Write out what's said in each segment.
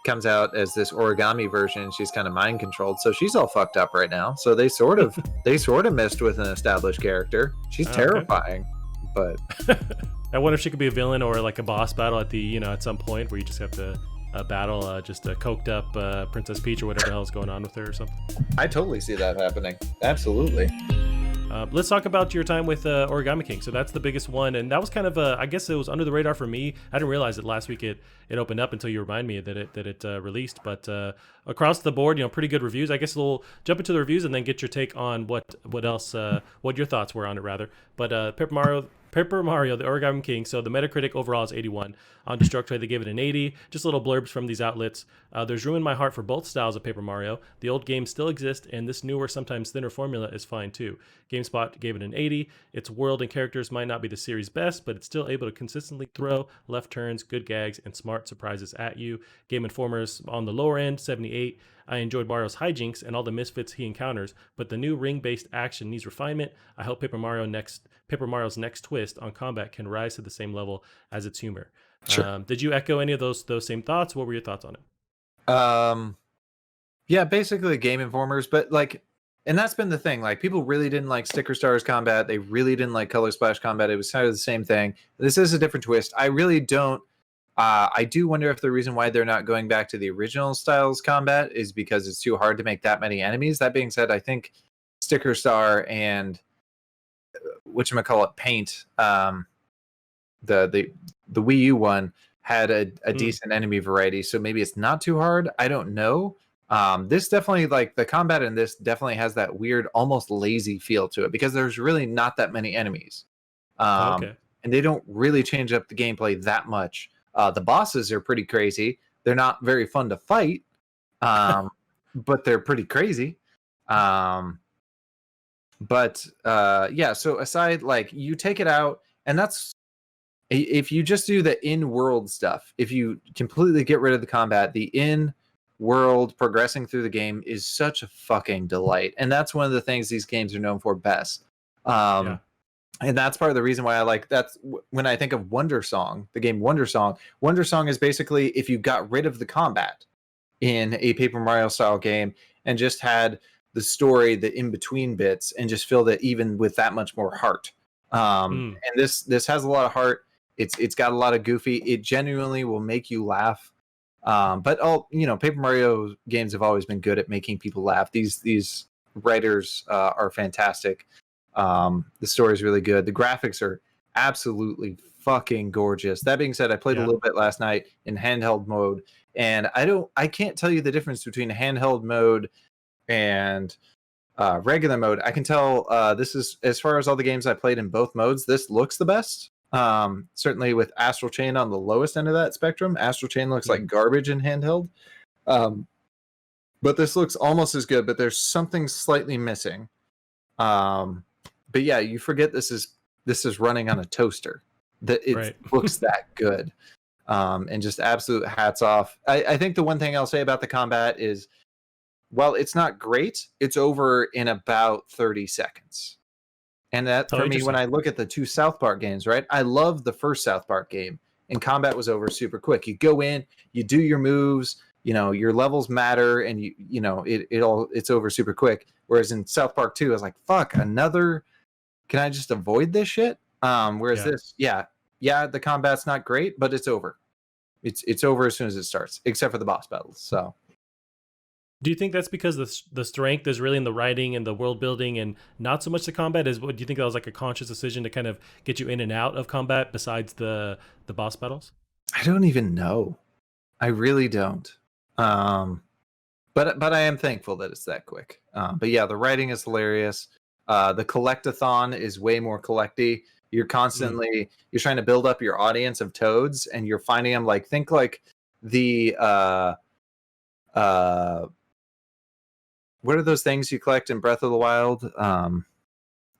comes out as this origami version. She's kind of mind controlled, so she's all fucked up right now. So they sort of missed with an established character. She's terrifying, but I wonder if she could be a villain or like a boss battle at the at some point where you just have to battle just a coked up Princess Peach or whatever the hell's going on with her or something. I totally see that happening. Absolutely. Let's talk about your time with Origami King. So that's the biggest one, and that was kind of I guess it was under the radar for me. I didn't realize that last week it opened up until you remind me that it released. But across the board, pretty good reviews. I guess we'll jump into the reviews and then get your take on what else, what your thoughts were on it rather. But Paper Mario, the Origami King. So the Metacritic overall is 81. On Destructoid, they gave it an 80. Just little blurbs from these outlets. There's room in my heart for both styles of Paper Mario. The old games still exist, and this newer, sometimes thinner formula is fine too. GameSpot gave it an 80. Its world and characters might not be the series' best, but it's still able to consistently throw left turns, good gags, and smart surprises at you. Game Informer's on the lower end, 78. I enjoyed Mario's hijinks and all the misfits he encounters, but the new ring-based action needs refinement. I hope Paper Mario's next twist on combat can rise to the same level as its humor. Sure. Did you echo any of those same thoughts? What were your thoughts on it? Yeah, basically Game Informers, but and that's been the thing. Like, people really didn't like Sticker Stars combat. They really didn't like Color Splash combat. It was kind of the same thing. This is a different twist. I really don't. I do wonder if the reason why they're not going back to the original styles combat is because it's too hard to make that many enemies. That being said, I think Sticker Star and whatchamacallit, Paint, the Wii U one had a decent enemy variety, so maybe it's not too hard. I don't know. This definitely, the combat in this definitely has that weird, almost lazy feel to it because there's really not that many enemies. And they don't really change up the gameplay that much. The bosses are pretty crazy. They're not very fun to fight, but they're pretty crazy. Yeah, so aside, you take it out, and that's if you just do the in-world stuff, if you completely get rid of the combat, the in-world progressing through the game is such a fucking delight. And that's one of the things these games are known for best. And that's part of the reason why that's when I think of Wonder Song, the game Wonder Song is basically if you got rid of the combat in a Paper Mario style game and just had the story, the in-between bits, and just filled it even with that much more heart. And this has a lot of heart. It's got a lot of goofy. It genuinely will make you laugh. But Paper Mario games have always been good at making people laugh. These writers are fantastic. The story is really good. The graphics are absolutely fucking gorgeous. That being said, I played a little bit last night in handheld mode, and I can't tell you the difference between handheld mode and regular mode. I can tell this is, as far as all the games I played in both modes, this looks the best. Certainly with Astral Chain on the lowest end of that spectrum. Astral Chain looks like garbage in handheld. But this looks almost as good, but there's something slightly missing. But yeah, you forget this is running on a toaster. That it looks that good. And just absolute hats off. I think the one thing I'll say about the combat is, while it's not great, it's over in about 30 seconds. And that, for me, when I look at the two South Park games, right? I love the first South Park game, and combat was over super quick. You go in, you do your moves, your levels matter, and it's over super quick. Whereas in South Park 2, I was like, fuck, another. Can I just avoid this shit? Whereas this, the combat's not great, but it's over. It's over as soon as it starts, except for the boss battles. So. Do you think that's because the strength is really in the writing and the world building and not so much the combat? Do you think that was like a conscious decision to kind of get you in and out of combat besides the boss battles? I don't even know. I really don't. But I am thankful that it's that quick. But yeah, the writing is hilarious. The collectathon is way more collecty. You're constantly you're trying to build up your audience of toads, and you're finding them think the what are those things you collect in Breath of the Wild?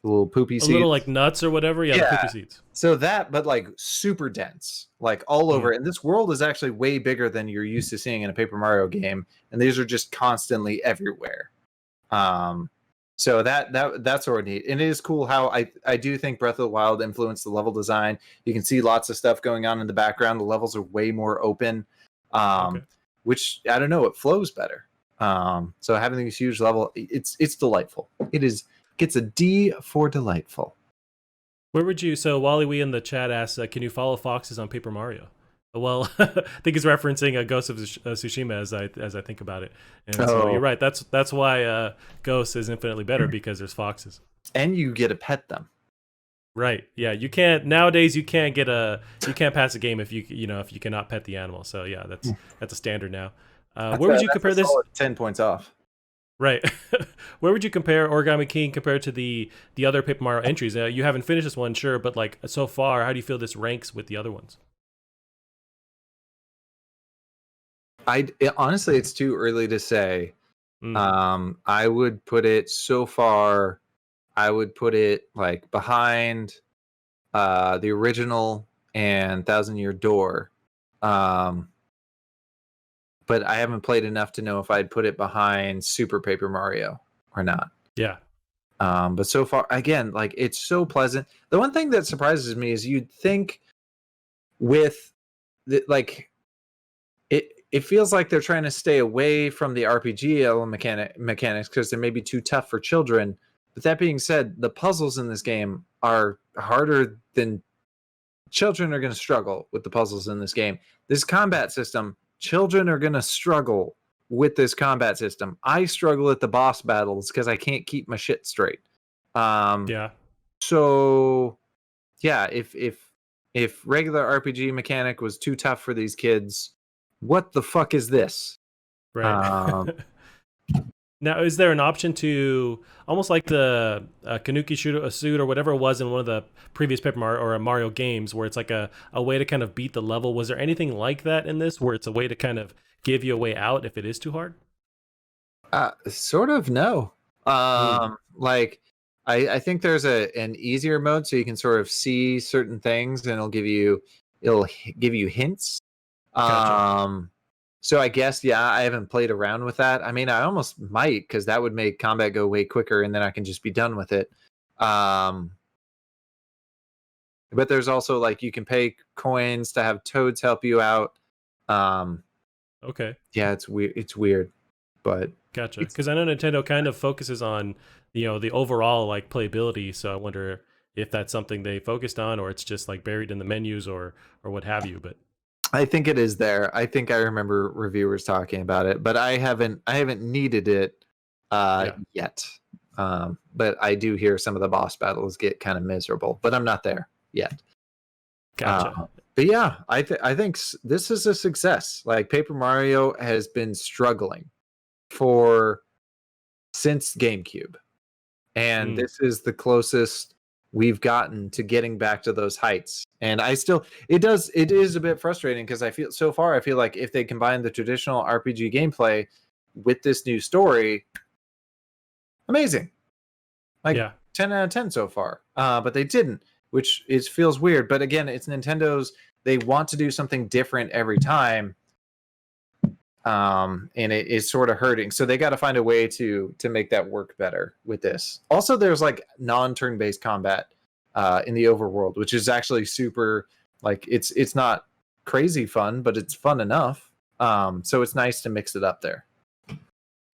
Little poopy seeds. Little nuts or whatever. Yeah, the poopy seeds. So that, but super dense, all over. And this world is actually way bigger than you're used to seeing in a Paper Mario game. And these are just constantly everywhere. So that's sort of neat. And it is cool how I do think Breath of the Wild influenced the level design. You can see lots of stuff going on in the background. The levels are way more open. which I don't know, it flows better. So having these huge level, it's delightful. Gets a D for delightful. Where would you? So Wally Wee in the chat asks, "Can you follow foxes on Paper Mario?" Well, I think he's referencing a Ghost of Tsushima as I think about it, and so you're right. That's why Ghost is infinitely better because there's foxes, and you get to pet them. Right? Yeah, you can't nowadays. You can't pass a game if if you cannot pet the animal. So yeah, that's a standard now. Where would you compare this? 10 points off. Right. Where would you compare Origami King compared to the other Paper Mario entries? You haven't finished this one, sure, but like so far, how do you feel this ranks with the other ones? Honestly, it's too early to say. I would put it so far. I would put it like behind the original and Thousand Year Door. But I haven't played enough to know if I'd put it behind Super Paper Mario or not. Yeah. But so far, again, like it's so pleasant. The one thing that surprises me is you'd think with like it feels like they're trying to stay away from the RPG mechanics because they may be too tough for children. But that being said, the puzzles in this game are harder than children are going to struggle with the puzzles in this game. This combat system, children are going to struggle with this combat system. I struggle at the boss battles because I can't keep my shit straight. Yeah. So yeah, if regular RPG mechanic was too tough for these kids, what the fuck is this? Right. Now, is there an option to almost like the Kanuki suit or whatever it was in one of the previous Paper Mario or Mario games, where it's like a way to kind of beat the level? Was there anything like that in this, where it's a way to kind of give you a way out if it is too hard? Sort of no. Like I think there's an easier mode so you can sort of see certain things and it'll give you hints. Gotcha. So I guess I haven't played around with that. I mean, I almost might because that would make combat go way quicker and then I can just be done with it. But there's also like you can pay coins to have toads help you out. Okay. Yeah, it's weird. It's weird, but gotcha. Because I know Nintendo kind of focuses on the overall like playability. So I wonder if that's something they focused on, or it's just like buried in the menus or what have you. But I think it is there. I think I remember reviewers talking about it, but I haven't needed it yet. But I do hear some of the boss battles get kind of miserable, but I'm not there yet. Gotcha. But yeah, I think this is a success. Like Paper Mario has been struggling since GameCube, and this is the closest we've gotten to getting back to those heights. And it is a bit frustrating because I feel like if they combine the traditional RPG gameplay with this new story, amazing. Like 10 out of 10 so far. But they didn't, which feels weird. But again, it's Nintendo's, they want to do something different every time. And it is sort of hurting. So they got to find a way to make that work better with this. Also, there's like non-turn-based combat in the overworld, which is actually super, like it's not crazy fun, but it's fun enough. So it's nice to mix it up there.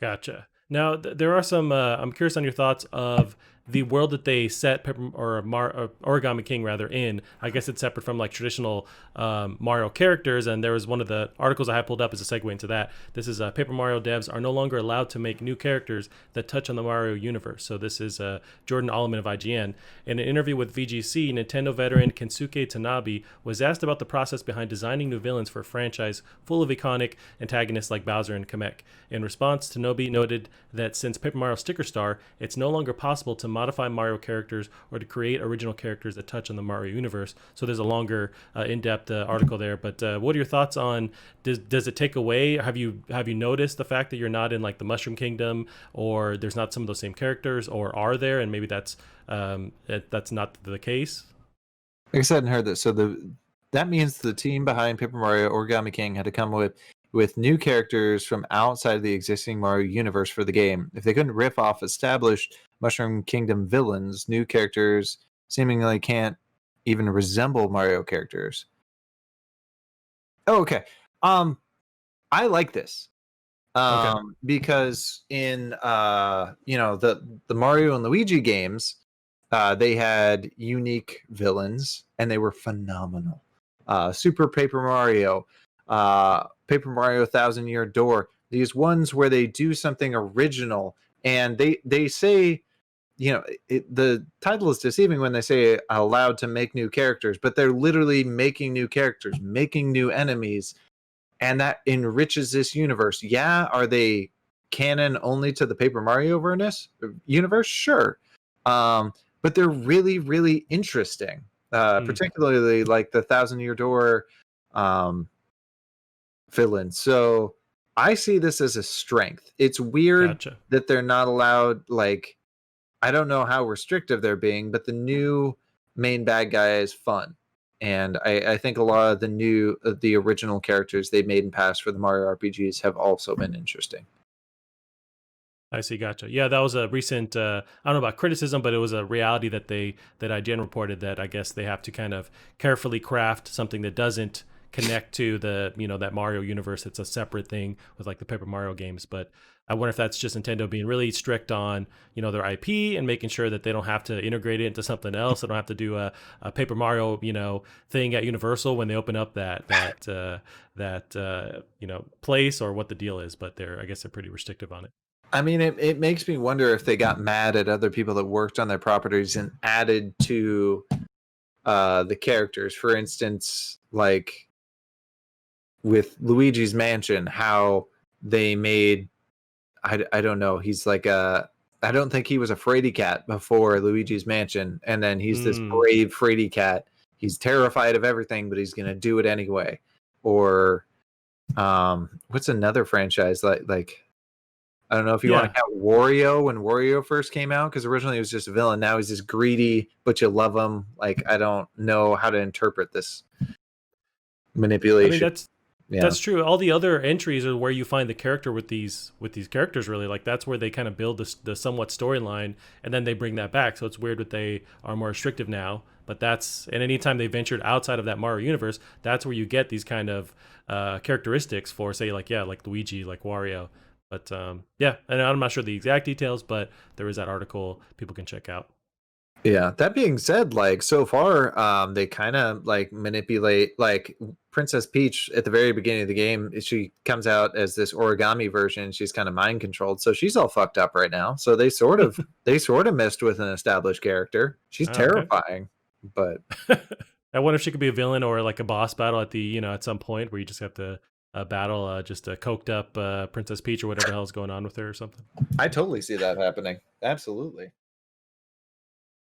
Gotcha. Now there are some. I'm curious on your thoughts of the world that they set Origami King rather in. I guess it's separate from like traditional Mario characters, and there was one of the articles I had pulled up as a segue into that. This is Paper Mario devs are no longer allowed to make new characters that touch on the Mario universe. So this is Jordan Alleman of IGN. In an interview with VGC, Nintendo veteran Kensuke Tanabe was asked about the process behind designing new villains for a franchise full of iconic antagonists like Bowser and Kamek. In response, Tanabe noted that since Paper Mario Sticker Star, it's no longer possible to modify Mario characters or to create original characters that touch on the Mario universe. So there's a longer, in-depth article there. But what are your thoughts on? Does it take away? Have you noticed the fact that you're not in like the Mushroom Kingdom, or there's not some of those same characters, or are there? And maybe that's not the case. Like I said and heard that. So that means the team behind Paper Mario Origami King had to come with new characters from outside of the existing Mario universe for the game. If they couldn't riff off established Mushroom Kingdom villains, new characters seemingly can't even resemble Mario characters. Oh, okay. I like this. Okay. Because in the Mario and Luigi games, they had unique villains and they were phenomenal. Super Paper Mario, Paper Mario Thousand Year Door, these ones where they do something original, and they say, the title is deceiving when they say allowed to make new characters, but they're literally making new characters, making new enemies, and that enriches this universe. Yeah, are they canon only to the Paper Mario universe? Sure, but they're really, really interesting. Mm, Particularly like the Thousand Year Door um, villain. So I see this as a strength. It's weird gotcha. that they're not allowed. Like, I don't know how restrictive they're being, but the new main bad guy is fun. And I think a lot of the original characters they made in past for the Mario RPGs have also been interesting. I see. Gotcha. Yeah, that was a recent. I don't know about criticism, but it was a reality that IGN reported that I guess they have to kind of carefully craft something that doesn't connect to the that Mario universe. It's a separate thing with like the Paper Mario games. But I wonder if that's just Nintendo being really strict on their IP and making sure that they don't have to integrate it into something else. They don't have to do a Paper Mario thing at Universal when they open up that place, or what the deal is. But I guess they're pretty restrictive on it. I mean, it makes me wonder if they got mad at other people that worked on their properties and added to the characters. For instance, like with Luigi's Mansion, how they made I don't know. He's like I don't think he was a fraidy cat before Luigi's Mansion, and then he's this Mm, brave fraidy cat. He's terrified of everything, but he's gonna do it anyway. Or what's another franchise like? I don't know if you want yeah. to count Wario when Wario first came out, because originally he was just a villain. Now he's just greedy, but you love him. Like, I don't know how to interpret this I mean, manipulation. Yeah. that's true. All the other entries are where you find the character with these characters. Really, like that's where they kind of build the somewhat storyline, and then they bring that back. So it's weird that they are more restrictive now. But and anytime they ventured outside of that Mario universe, that's where you get these kind of characteristics for, say, like Luigi, like Wario. But yeah, and I'm not sure the exact details, but there is that article people can check out. Yeah. That being said, like so far, they kind of like manipulate like Princess Peach at the very beginning of the game. She comes out as this origami version. She's kind of mind controlled, so she's all fucked up right now. So they sort of messed with an established character. She's Oh, okay. terrifying, but I wonder if she could be a villain or like a boss battle at at some point where you just have to battle just a coked up Princess Peach or whatever the hell's going on with her or something. I totally see that happening. Absolutely.